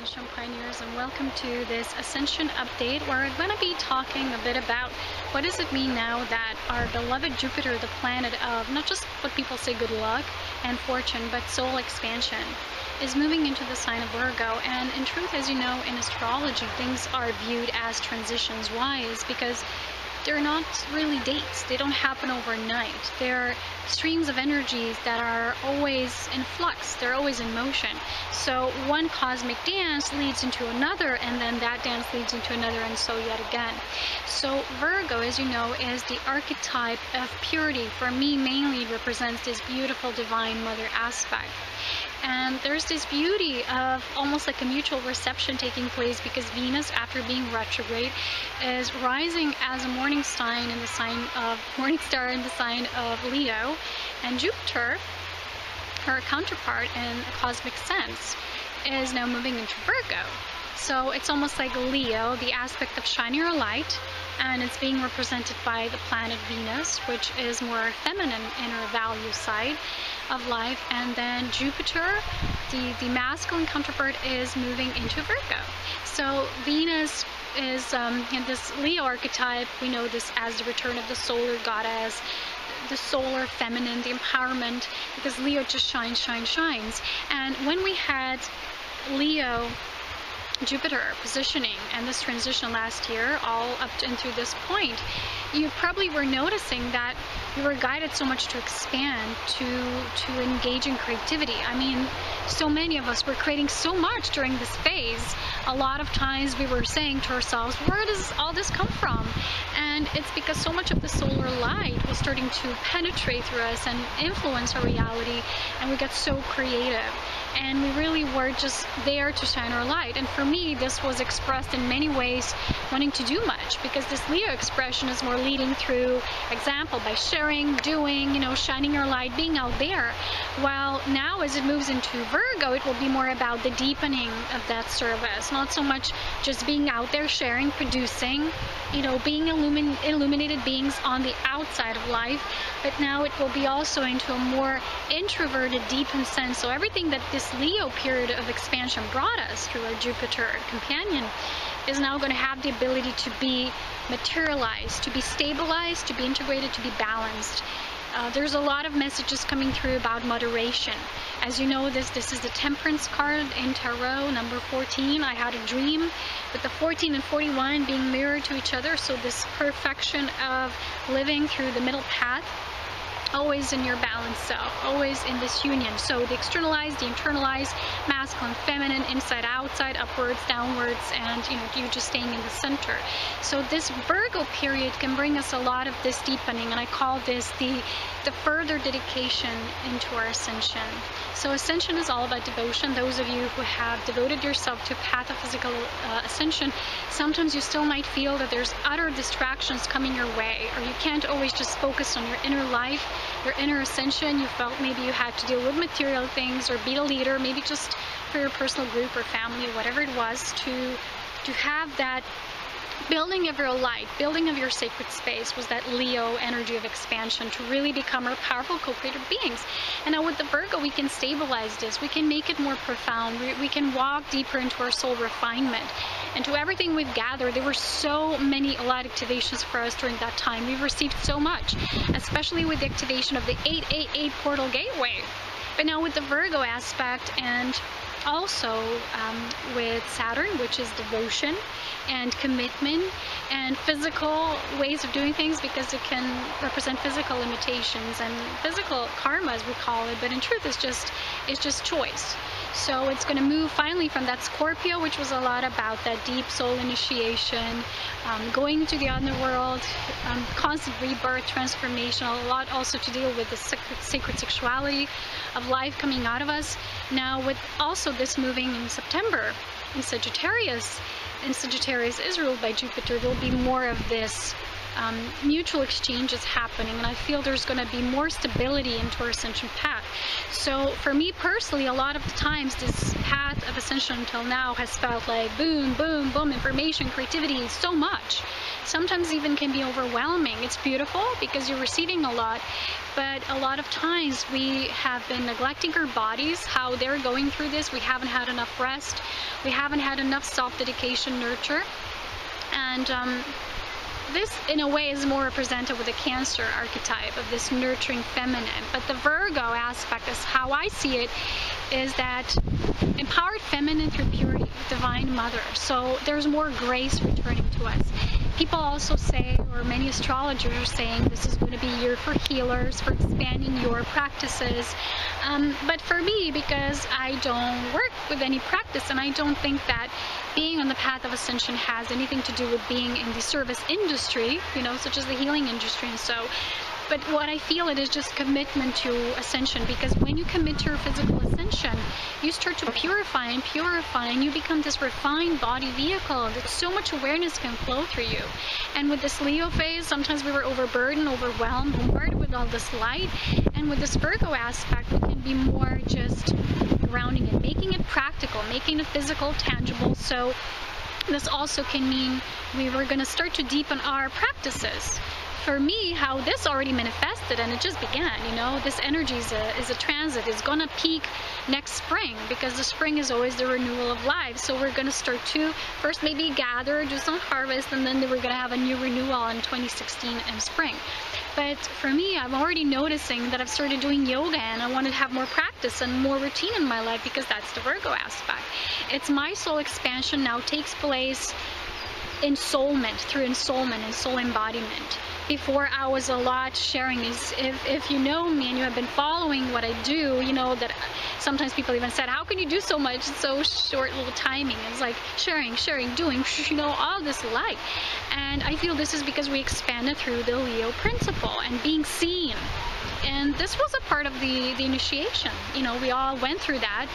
Ascension Pioneers, and welcome to this Ascension update where I'm going to be talking a bit about what does it mean now that our beloved Jupiter, the planet of not just what people say good luck and fortune, but soul expansion, is moving into the sign of Virgo. And in truth, as you know, in astrology, things are viewed as transitions. Why? Is because they're not really dates. They don't happen overnight. They're streams of energies that are always in flux. They're always in motion. So one cosmic dance leads into another, and then that dance leads into another, and so yet again. So Virgo, as you know, is the archetype of purity. For me, mainly represents this beautiful divine mother aspect. And there's this beauty of almost like a mutual reception taking place because Venus, after being retrograde, is rising as a morning star in the sign of Leo, and Jupiter, her counterpart in a cosmic sense, is now moving into Virgo. So it's almost like Leo, the aspect of shining your light, and it's being represented by the planet Venus, which is more feminine inner value side of life, and then Jupiter, the masculine counterpart, is moving into Virgo. So Venus is in this Leo archetype. We know this as the return of the solar goddess, the solar feminine, the empowerment, because Leo just shines. And when we had Leo Jupiter positioning and this transition last year, all up to and through this point, you probably were noticing that you were guided so much to expand, to engage in creativity. I mean, so many of us were creating so much during this phase. A lot of times we were saying to ourselves, where does all this come from? And it's because so much of the solar light was starting to penetrate through us and influence our reality, and we got so creative. And we really were just there to shine our light. And for me, this was expressed in many ways, wanting to do much, because this Leo expression is more leading through example, by sharing, doing, shining your light, being out there. While now, as it moves into Virgo, it will be more about the deepening of that service, not so much just being out there sharing, producing, being illuminated beings on the outside of life, but now it will be also into a more introverted, deepened sense. So everything that this Leo period of expansion brought us through our Jupiter companion is now going to have the ability to be materialized, to be stabilized, to be integrated, to be balanced. There's a lot of messages coming through about moderation. As you know, this is the Temperance card in Tarot, number 14. I had a dream with the 14 and 41 being mirrored to each other, so this perfection of living through the middle path, always in your balanced self, always in this union. So the externalized, the internalized, masculine, feminine, inside, outside, upwards, downwards, and you just staying in the center. So this Virgo period can bring us a lot of this deepening, and I call this the further dedication into our ascension. So ascension is all about devotion. Those of you who have devoted yourself to a path of physical ascension, sometimes you still might feel that there's utter distractions coming your way, or you can't always just focus on your inner life, your inner ascension. You felt maybe you had to deal with material things or be a leader, maybe just for your personal group or family, whatever it was, to have that building of your light, building of your sacred space, was that Leo energy of expansion to really become our powerful co-creative beings. And now with the Virgo, we can stabilize this, we can make it more profound, we can walk deeper into our soul refinement. And to everything we've gathered, there were so many light activations for us during that time. We've received so much, especially with the activation of the 888 portal gateway. But now with the Virgo aspect, and also with Saturn, which is devotion and commitment and physical ways of doing things, because it can represent physical limitations and physical karma, as we call it, but in truth it's just choice. So it's going to move finally from that Scorpio, which was a lot about that deep soul initiation, going into the underworld, constant rebirth, transformation, a lot also to deal with the sacred sexuality of life coming out of us. Now with also this moving in September in Sagittarius, and Sagittarius is ruled by Jupiter, there will be more of this mutual exchanges happening, and I feel there's going to be more stability into our ascension path. So for me personally, a lot of the times this path of ascension until now has felt like boom, boom, boom, information, creativity, so much. Sometimes even can be overwhelming. It's beautiful because you're receiving a lot, but a lot of times we have been neglecting our bodies, how they're going through this. We haven't had enough rest. We haven't had enough self-dedication, nurture. And this, in a way, is more represented with the Cancer archetype of this nurturing feminine. But the Virgo aspect, is how I see it, is that empowered feminine through purity, divine mother. So there's more grace returning to us. People also say, or many astrologers are saying, this is going to be a year for healers, for expanding your practices. But for me, because I don't work with any practice, and I don't think that being on the path of ascension has anything to do with being in the service industry, you know, such as the healing industry and so. But what I feel it is just commitment to ascension, because when you commit to your physical ascension, you start to purify, and you become this refined body vehicle that so much awareness can flow through you. And with this Leo phase, sometimes we were overburdened, overwhelmed, bombarded with all this light. And with this Virgo aspect, we can be more just grounding it, making it practical, making it physical, tangible. So this also can mean we were going to start to deepen our practices. For me, how this already manifested, and it just began, you know, this energy is a transit. It's gonna peak next spring, because the spring is always the renewal of life. So we're gonna start to first maybe gather, do some harvest, and then we're gonna have a new renewal in 2016 in spring. But for me, I'm already noticing that I've started doing yoga, and I want to have more practice and more routine in my life, because that's the Virgo aspect. It's my soul expansion now takes place ensoulment, through ensoulment and soul embodiment. Before, I was a lot sharing these. If you know me and you have been following what I do, you know that sometimes people even said, how can you do so much in so short little timing? It's like sharing, doing, you know, all this light. And I feel this is because we expanded through the Leo principle and being seen. And this was a part of the initiation. You know, we all went through that.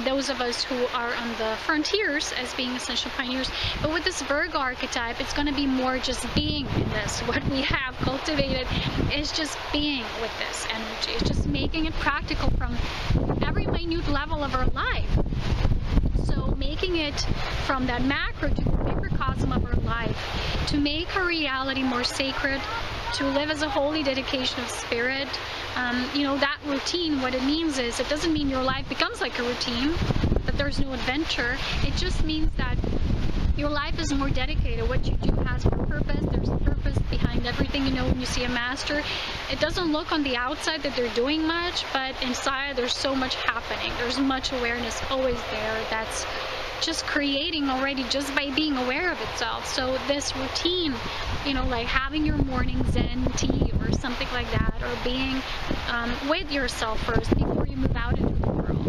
Those of us who are on the frontiers as being ascension pioneers. But with this Virgo archetype, it's going to be more just being in this. What we have cultivated is just being with this energy. It's just making it practical from every minute level of our life. So making it from that macro to the microcosm of our life, to make our reality more sacred, to live as a holy dedication of spirit. You know, that routine, what it means is, it doesn't mean your life becomes like a routine, that there's no adventure. It just means that your life is more dedicated. What you do has for purpose. There's a purpose behind everything. You know, when you see a master, it doesn't look on the outside that they're doing much, but inside there's so much happening. There's much awareness always there that's just creating already just by being aware of itself. So this routine, you know, like having your morning Zen tea or something like that, or being with yourself first before you move out into the world.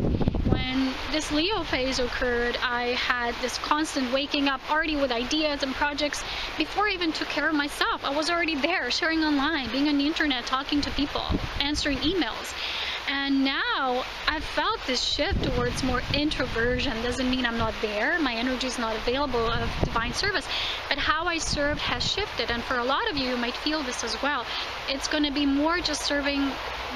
When this Leo phase occurred, I had this constant waking up already with ideas and projects before I even took care of myself. I was already there, sharing online, being on the internet, talking to people, answering emails. And now I've felt this shift towards more introversion. Doesn't mean I'm not there. My energy is not available of divine service. But how I served has shifted. And for a lot of you, you might feel this as well. It's going to be more just serving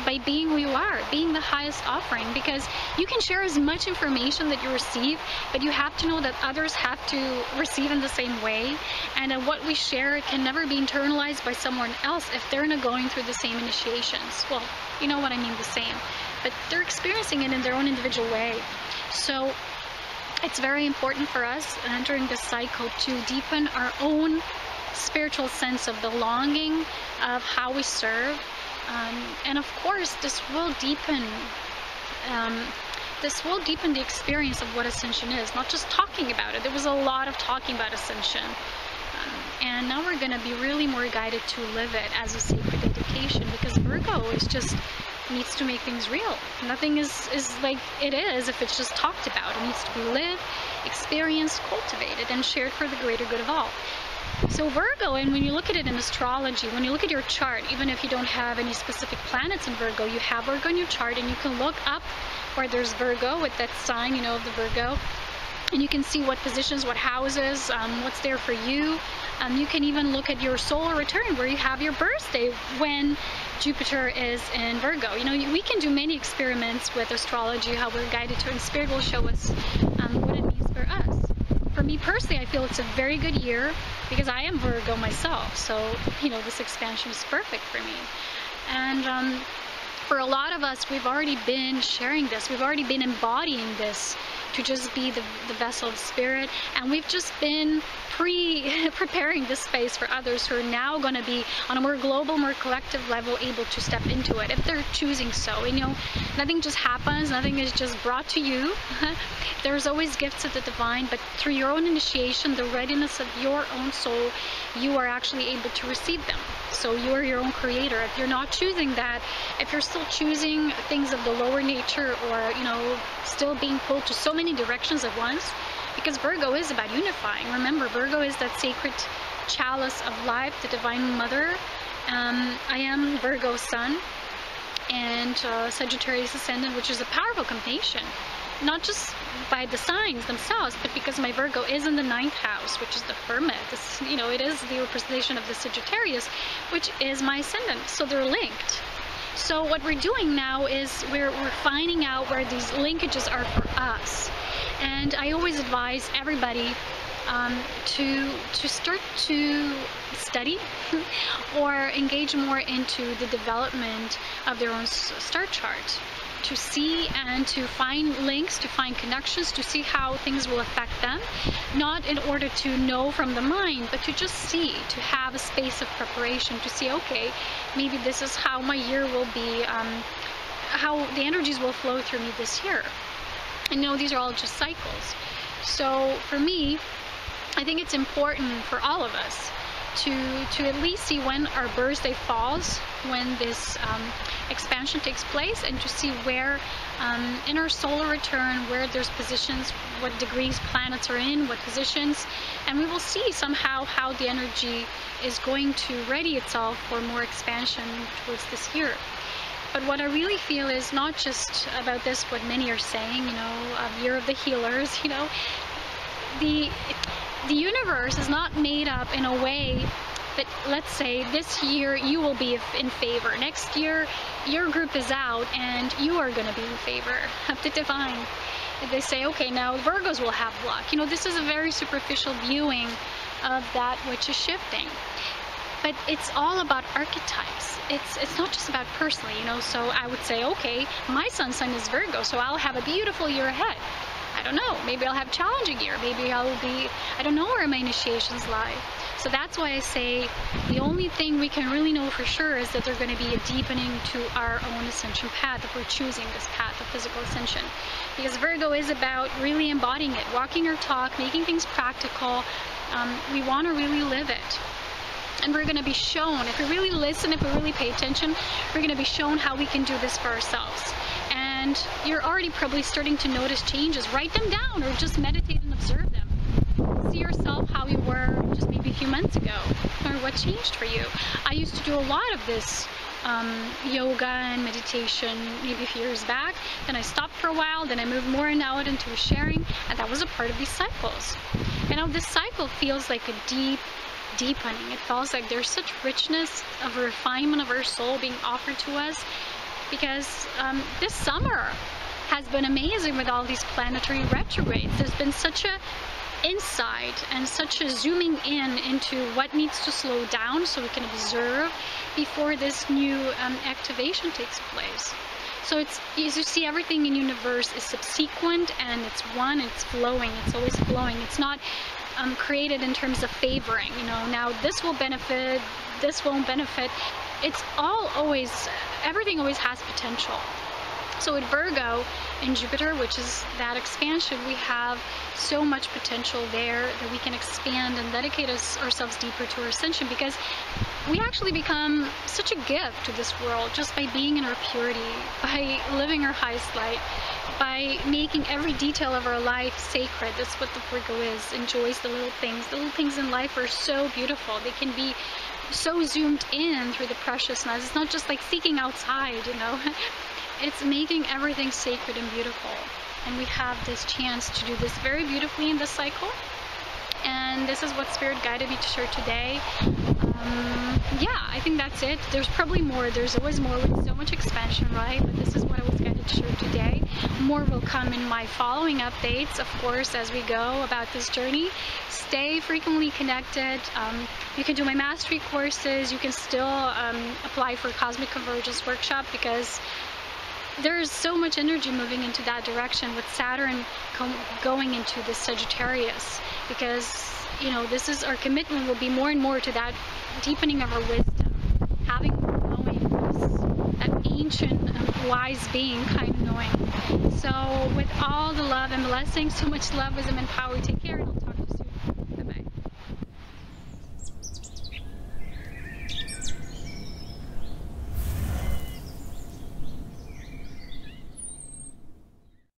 by being who you are, being the highest offering. Because you can share as much information that you receive, but you have to know that others have to receive in the same way. And what we share can never be internalized by someone else if they're not going through the same initiations. Well, you know what I mean, the same. But they're experiencing it in their own individual way. So it's very important for us during this cycle to deepen our own spiritual sense of belonging, of how we serve. And of course, this will deepen the experience of what Ascension is, not just talking about it. There was a lot of talking about Ascension. And now we're going to be really more guided to live it as a sacred dedication, because Virgo is just needs to make things real. Nothing is like it is if it's just talked about. It needs to be lived, experienced, cultivated, and shared for the greater good of all. So Virgo, and when you look at it in astrology, when you look at your chart, even if you don't have any specific planets in Virgo, you have Virgo in your chart, and you can look up where there's Virgo with that sign, you know, of the Virgo. and you can see what positions, what houses, what's there for you. You can even look at your solar return, where you have your birthday when Jupiter is in Virgo. You know, we can do many experiments with astrology, how we're guided to, and Spirit will show us what it means for us. For me personally, I feel it's a very good year because I am Virgo myself, so you know, this expansion is perfect for me. And for a lot of us, we've already been sharing this, we've already been embodying this to just be the vessel of Spirit, and we've just been preparing this space for others who are now going to be on a more global, more collective level able to step into it if they're choosing so. And you know, nothing just happens, nothing is just brought to you. There's always gifts of the divine, but through your own initiation, the readiness of your own soul, you are actually able to receive them. So you are your own creator. If you're not choosing that, if you're still choosing things of the lower nature, or you know, still being pulled to so many directions at once, because Virgo is about unifying. Remember, Virgo is that sacred chalice of life, the divine mother. I am Virgo sun and Sagittarius ascendant, which is a powerful combination, not just by the signs themselves, but because my Virgo is in the 9th house, which is the Hermit. This, you know, it is the representation of the Sagittarius, which is my ascendant. So they're linked. So what we're doing now is we're finding out where these linkages are for us. And I always advise everybody to start to study or engage more into the development of their own star chart, to see and to find links, to find connections, to see how things will affect them, not in order to know from the mind, but to just see, to have a space of preparation, to see, okay, maybe this is how my year will be, how the energies will flow through me this year. And you know, these are all just cycles. So for me, I think it's important for all of us to at least see when our birthday falls, when this expansion takes place, and to see where in our solar return, where there's positions, what degrees planets are in, what positions, and we will see somehow how the energy is going to ready itself for more expansion towards this year. But what I really feel is not just about this, what many are saying, you know, year of the healers, you know, the universe is not made up in a way that, let's say, this year you will be in favor. Next year, your group is out and you are going to be in favor of the divine. They say, okay, now Virgos will have luck. You know, this is a very superficial viewing of that which is shifting. But it's all about archetypes. It's not just about personally, you know. So I would say, okay, my sun sign is Virgo, so I'll have a beautiful year ahead. I don't know, maybe I'll have a challenging year. Maybe I don't know where my initiations lie. So that's why I say the only thing we can really know for sure is that there's going to be a deepening to our own ascension path if we're choosing this path of physical ascension. Because Virgo is about really embodying it, walking our talk, making things practical. We want to really live it. And we're going to be shown, if we really listen, if we really pay attention, we're going to be shown how we can do this for ourselves. And you're already probably starting to notice changes. Write them down or just meditate and observe them. See yourself how you were just maybe a few months ago, or what changed for you. I used to do a lot of this yoga and meditation maybe a few years back. Then I stopped for a while, then I moved more and out into sharing, and that was a part of these cycles. And now this cycle feels like a deepening. It feels like there's such richness of a refinement of our soul being offered to us, because this summer has been amazing with all these planetary retrogrades. There's been such a insight and such a zooming in into what needs to slow down so we can observe before this new activation takes place. So it's, as you see, everything in universe is subsequent and it's one, it's flowing, it's always flowing. It's not created in terms of favoring, you know, now this will benefit, this won't benefit. It's all always, everything always has potential. So with Virgo and Jupiter, which is that expansion, we have so much potential there that we can expand and dedicate ourselves deeper to our ascension, because we actually become such a gift to this world just by being in our purity, by living our highest light, by making every detail of our life sacred. That's what the Virgo is, enjoys the little things. The little things in life are so beautiful. They can be so zoomed in through the preciousness. It's not just like seeking outside, you know. It's making everything sacred and beautiful. and we have this chance to do this very beautifully in this cycle. And this is what Spirit guided me to share today. Yeah, I think that's it. There's probably more. There's always more with so much expansion, right? But this is what I was guided to share today. More will come in my following updates, of course, as we go about this journey. Stay frequently connected. You can do my mastery courses. You can still apply for Cosmic Convergence Workshop, because there's so much energy moving into that direction with Saturn going into the Sagittarius, because you know, this is our commitment will be more and more to that deepening of our wisdom, having more knowing, that ancient wise being kind of knowing. So with all the love and blessings, so much love, wisdom, and power, take care, and I'll talk to you soon.